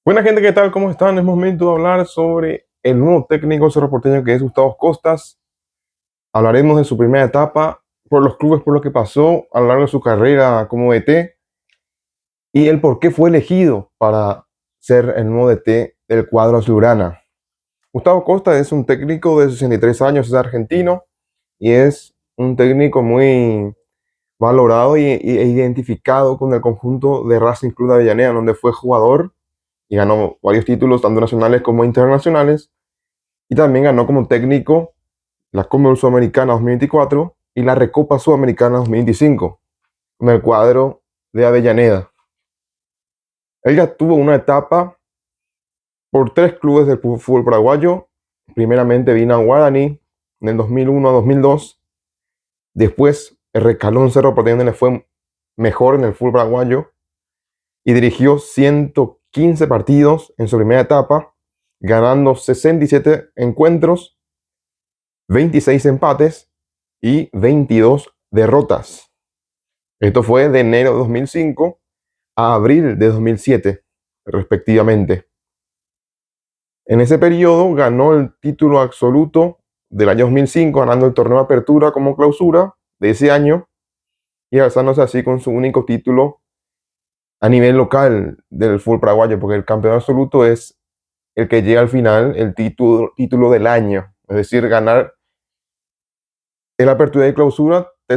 Buena gente, ¿qué tal? ¿Cómo están? Es momento de hablar sobre el nuevo técnico Cerro Porteño que es Gustavo Costas. Hablaremos de su primera etapa, por los clubes, por lo que pasó a lo largo de su carrera como DT y el por qué fue elegido para ser el nuevo DT del cuadro azulgrana. Gustavo Costa es un técnico de 63 años, es argentino y es un técnico muy valorado e identificado con el conjunto de Racing Club de Avellaneda, donde fue jugador y ganó varios títulos, tanto nacionales como internacionales, y también ganó como técnico la Copa Sudamericana 2024 y la Recopa Sudamericana 2025 con el cuadro de Avellaneda. Él ya tuvo una etapa por tres clubes del fútbol paraguayo. Primeramente vino a Guaraní en el 2001 a 2002. Después recaló en Cerro Porteño, donde le fue mejor en el fútbol paraguayo y dirigió 115 partidos en su primera etapa, ganando 67 encuentros, 26 empates y 22 derrotas. Esto fue de enero de 2005 a abril de 2007, respectivamente. En ese periodo ganó el título absoluto del año 2005, ganando el torneo de apertura como clausura de ese año y alzándose así con su único título a nivel local del fútbol paraguayo, porque el campeón absoluto es el que llega al final, el título del año. Es decir, ganar el apertura y clausura te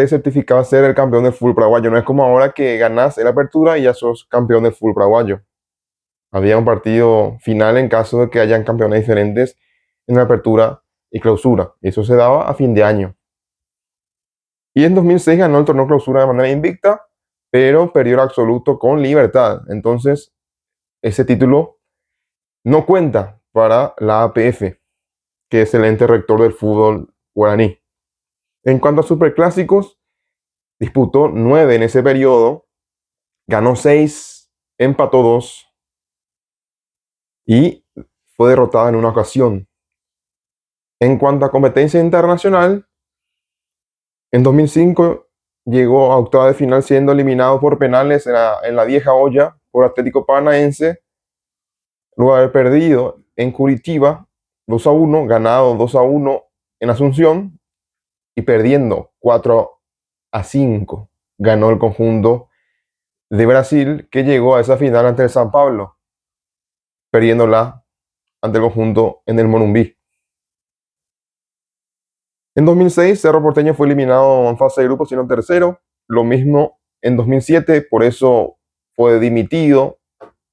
certificaba ser el campeón del fútbol paraguayo. No es como ahora que ganas el apertura y ya sos campeón del fútbol paraguayo. Había un partido final en caso de que hayan campeones diferentes en la apertura y clausura. Y eso se daba a fin de año. Y en 2006 ganó el torneo clausura de manera invicta, pero perdió el absoluto con Libertad. Entonces, ese título no cuenta para la APF, que es el ente rector del fútbol guaraní. En cuanto a superclásicos, disputó 9 en ese periodo, ganó 6, empató 2 y fue derrotada en una ocasión. En cuanto a competencia internacional, en 2005 llegó a octava de final siendo eliminado por penales en la vieja olla por Atlético Paranaense, luego de haber perdido en Curitiba 2-1, ganado 2-1 en Asunción y perdiendo 4-5. Ganó el conjunto de Brasil, que llegó a esa final ante el San Pablo, perdiéndola ante el conjunto en el Morumbí. En 2006, Cerro Porteño fue eliminado en fase de grupo, siendo tercero. Lo mismo en 2007, por eso fue dimitido,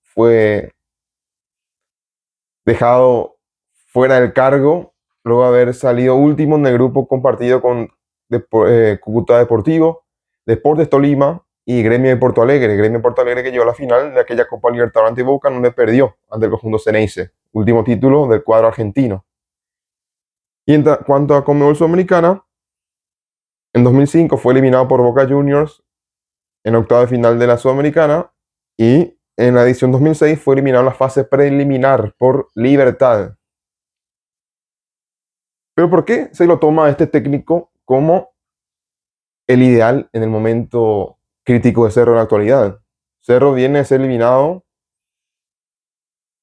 fue dejado fuera del cargo, luego de haber salido último en el grupo compartido con Cúcuta Deportivo, Deportes Tolima y Gremio de Porto Alegre. Gremio de Porto Alegre que llegó a la final de aquella Copa Libertadores ante Boca, donde perdió ante el conjunto Ceneice, último título del cuadro argentino. Y en cuanto a Conmebol Sudamericana, en 2005 fue eliminado por Boca Juniors en octavo de final de la Sudamericana y en la edición 2006 fue eliminado en la fase preliminar por Libertad. Pero ¿por qué se lo toma este técnico como el ideal en el momento crítico de Cerro en la actualidad? Cerro viene a ser eliminado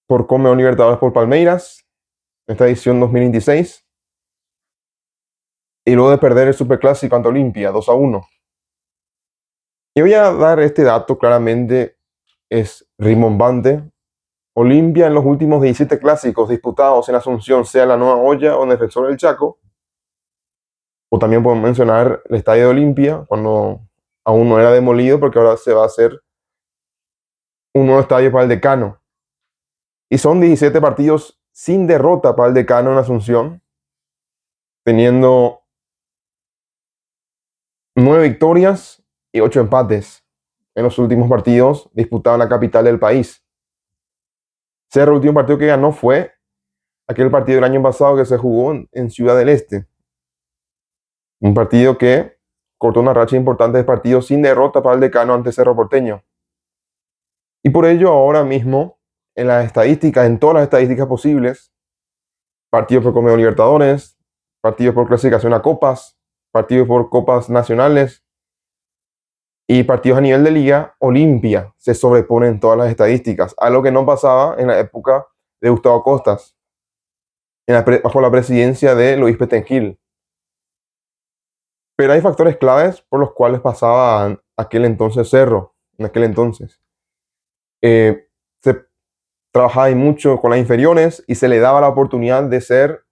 por Conmebol Libertadores por Palmeiras, esta edición 2026, y luego de perder el Superclásico ante Olimpia 2-1. Y voy a dar este dato claramente, es rimbombante. Olimpia en los últimos 17 clásicos disputados en Asunción, sea la Nueva Olla o en Defensor del Chaco, o también podemos mencionar el Estadio de Olimpia, cuando aún no era demolido, porque ahora se va a hacer un nuevo estadio para el Decano. Y son 17 partidos sin derrota para el Decano en Asunción, teniendo 9 victorias y 8 empates en los últimos partidos disputados en la capital del país. Cerro, el último partido que ganó fue aquel partido del año pasado que se jugó en Ciudad del Este. Un partido que cortó una racha importante de partidos sin derrota para el Decano ante Cerro Porteño. Y por ello ahora mismo, en las estadísticas, en todas las estadísticas posibles, partidos por Conmebol Libertadores, partidos por clasificación a copas, partidos por copas nacionales, Y partidos a nivel de liga, Olimpia se sobrepone en todas las estadísticas, algo que no pasaba en la época de Gustavo Costas, bajo la presidencia de Luis Petengil. Pero hay factores claves por los cuales pasaba aquel entonces Cerro, en aquel entonces. Se trabajaba ahí mucho con las inferiores y se le daba la oportunidad de ser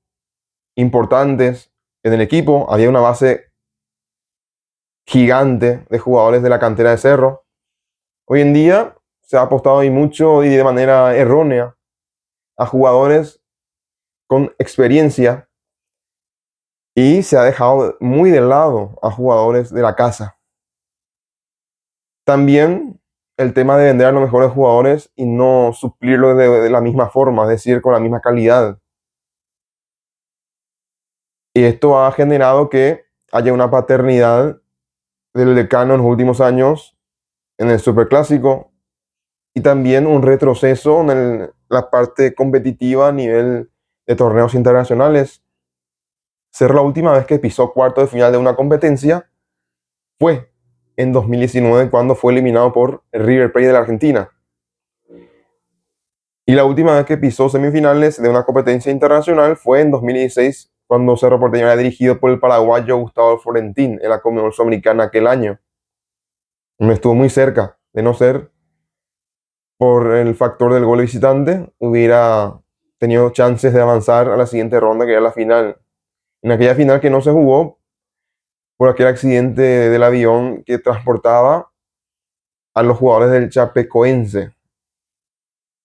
importantes en el equipo. Había una base gigante de jugadores de la cantera de Cerro. Hoy en día se ha apostado ahí mucho y de manera errónea a jugadores con experiencia y se ha dejado muy de lado a jugadores de la casa. También el tema de vender a los mejores jugadores y no suplirlo de la misma forma, es decir, con la misma calidad. Y esto ha generado que haya una paternidad del decano en los últimos años en el Superclásico y también un retroceso en la parte competitiva a nivel de torneos internacionales. Ser la última vez que pisó cuarto de final de una competencia fue en 2019 cuando fue eliminado por River Plate de la Argentina. Y la última vez que pisó semifinales de una competencia internacional fue en 2016 cuando Cerro Porteño era dirigido por el paraguayo Gustavo Florentín en la Conmebol Sudamericana aquel año. Me estuvo muy cerca de no ser por el factor del gol visitante, hubiera tenido chances de avanzar a la siguiente ronda, que era la final. En aquella final que no se jugó por aquel accidente del avión que transportaba a los jugadores del Chapecoense.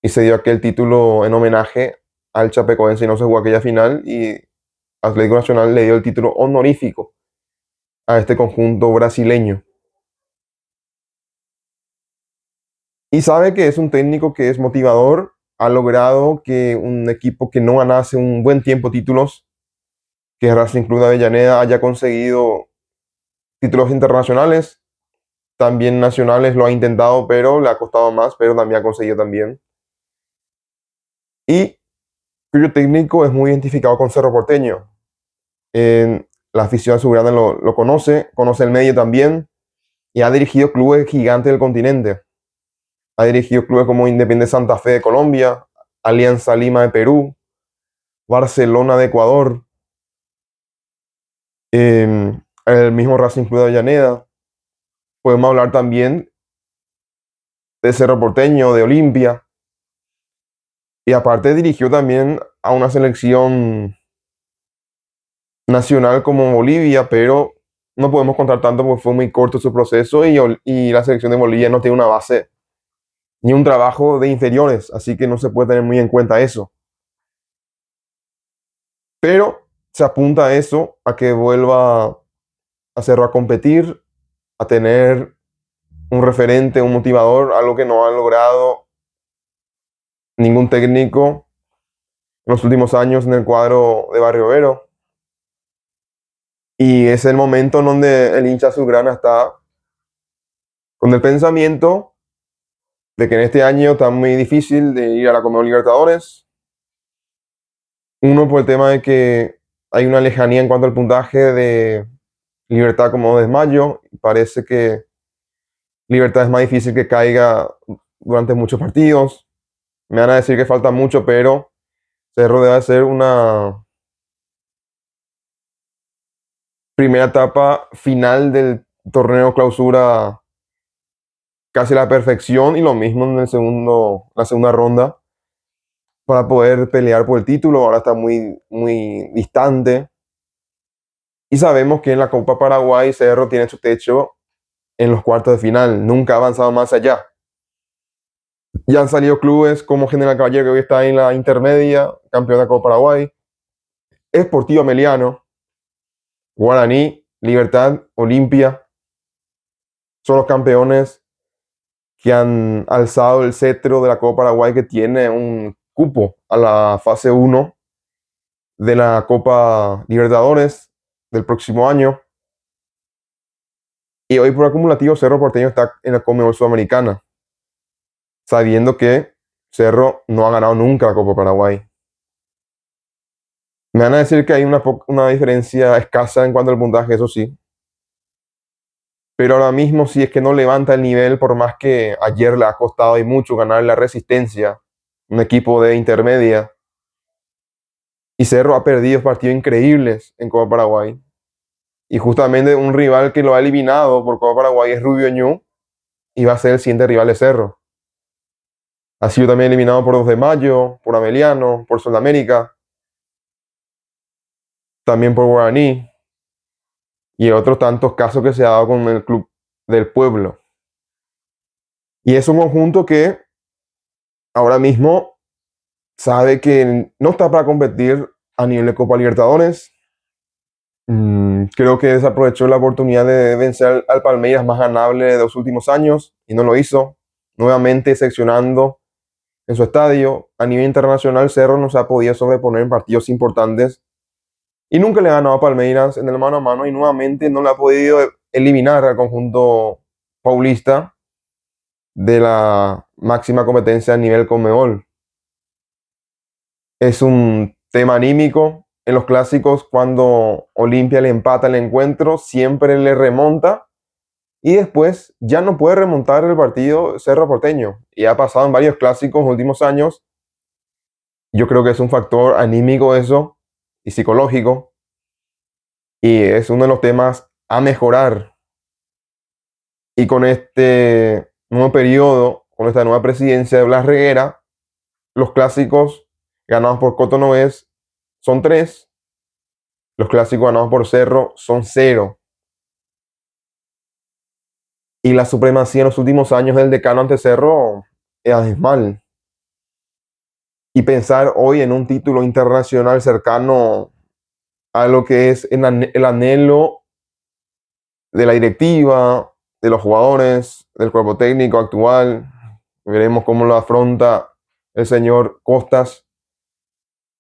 Y se dio aquel título en homenaje al Chapecoense y no se jugó aquella final. Y Atlético Nacional le dio el título honorífico a este conjunto brasileño. Y sabe que es un técnico que es motivador, ha logrado que un equipo que no gana hace un buen tiempo títulos, que es Racing Club de Avellaneda, haya conseguido títulos internacionales, también nacionales lo ha intentado, pero le ha costado más, pero también ha conseguido también. Y cuyo técnico es muy identificado con Cerro Porteño. La afición azulgrana lo conoce, conoce el medio también, y ha dirigido clubes gigantes del continente. Ha dirigido clubes como Independiente Santa Fe de Colombia, Alianza Lima de Perú, Barcelona de Ecuador, el mismo Racing Club de Avellaneda. Podemos hablar también de Cerro Porteño, de Olimpia. Y aparte dirigió también a una selección nacional como Bolivia, pero no podemos contar tanto porque fue muy corto su proceso y la selección de Bolivia no tiene una base ni un trabajo de inferiores, así que no se puede tener muy en cuenta eso. Pero se apunta a eso, a que vuelva a Cerro a competir, a tener un referente, un motivador, algo que no ha logrado ningún técnico en los últimos años en el cuadro de Barrio Obrero. Y es el momento en donde el hincha azulgrana está con el pensamiento de que en este año está muy difícil de ir a la Conmebol Libertadores. Uno, por el tema de que hay una lejanía en cuanto al puntaje de Libertad como desmayo. Parece que Libertad es más difícil que caiga durante muchos partidos. Me van a decir que falta mucho, pero Cerro debe hacer una primera etapa final del torneo clausura casi a la perfección y lo mismo en la segunda ronda para poder pelear por el título. Ahora está muy, muy distante. Y sabemos que en la Copa Paraguay Cerro tiene su techo en los cuartos de final. Nunca ha avanzado más allá. Ya han salido clubes como General Caballero, que hoy está en la intermedia, campeón de la Copa Paraguay. Sportivo Meliano, Guaraní, Libertad, Olimpia. Son los campeones que han alzado el cetro de la Copa Paraguay, que tiene un cupo a la fase 1 de la Copa Libertadores del próximo año. Y hoy por acumulativo Cerro Porteño está en la Conmebol Sudamericana, sabiendo que Cerro no ha ganado nunca la Copa Paraguay. Me van a decir que hay una diferencia escasa en cuanto al puntaje, eso sí. pero ahora mismo si es que no levanta el nivel, por más que ayer le ha costado y mucho ganar la Resistencia, un equipo de intermedia, y Cerro ha perdido partidos increíbles en Copa Paraguay. Y justamente un rival que lo ha eliminado por Copa Paraguay es Rubio Ñu, y va a ser el siguiente rival de Cerro. Ha sido también eliminado por 2 de Mayo, por Ameliano, por Sudamérica, también por Guaraní y otros tantos casos que se ha dado con el club del pueblo. Y es un conjunto que ahora mismo sabe que no está para competir a nivel de Copa Libertadores. Creo que desaprovechó la oportunidad de vencer al Palmeiras más ganable de los últimos años y no lo hizo. Nuevamente seccionando en su estadio. A nivel internacional, Cerro no se ha podido sobreponer en partidos importantes y nunca le ha ganado a Palmeiras en el mano a mano y nuevamente no le ha podido eliminar al conjunto paulista de la máxima competencia a nivel Conmebol. Es un tema anímico. En los clásicos, cuando Olimpia le empata el encuentro, siempre le remonta y después ya no puede remontar el partido Cerro Porteño. Y ha pasado en varios clásicos en los últimos años. Yo creo que es un factor anímico eso y psicológico. Y es uno de los temas a mejorar. Y con este nuevo periodo, con esta nueva presidencia de Blas Reguera, los clásicos ganados por Cotonoés son 3. Los clásicos ganados por Cerro son 0. Y la supremacía en los últimos años del decano ante Cerro es abismal. Y pensar hoy en un título internacional cercano a lo que es el anhelo de la directiva, de los jugadores, del cuerpo técnico actual. Veremos cómo lo afronta el señor Costas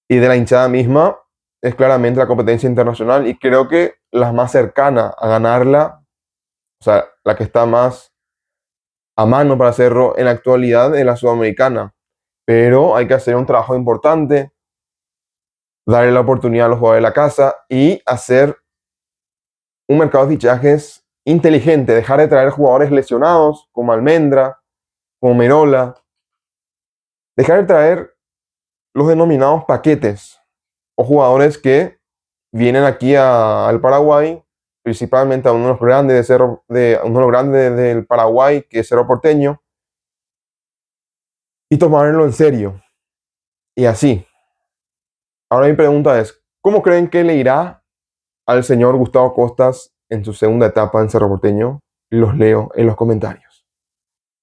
y de la hinchada misma. Es claramente la competencia internacional y creo que la más cercana a ganarla, o sea, la que está más a mano para hacerlo en la actualidad es la sudamericana. Pero hay que hacer un trabajo importante, darle la oportunidad a los jugadores de la casa y hacer un mercado de fichajes inteligente, dejar de traer jugadores lesionados como Almendra, como Merola, dejar de traer los denominados paquetes o jugadores que vienen aquí al Paraguay, principalmente a uno de los grandes de Cerro, de uno de los grandes del Paraguay, que es Cerro Porteño, y tomarlo en serio. Y así. Ahora mi pregunta es, ¿cómo creen que le irá al señor Gustavo Costas en su segunda etapa en Cerro Porteño? Los leo en los comentarios.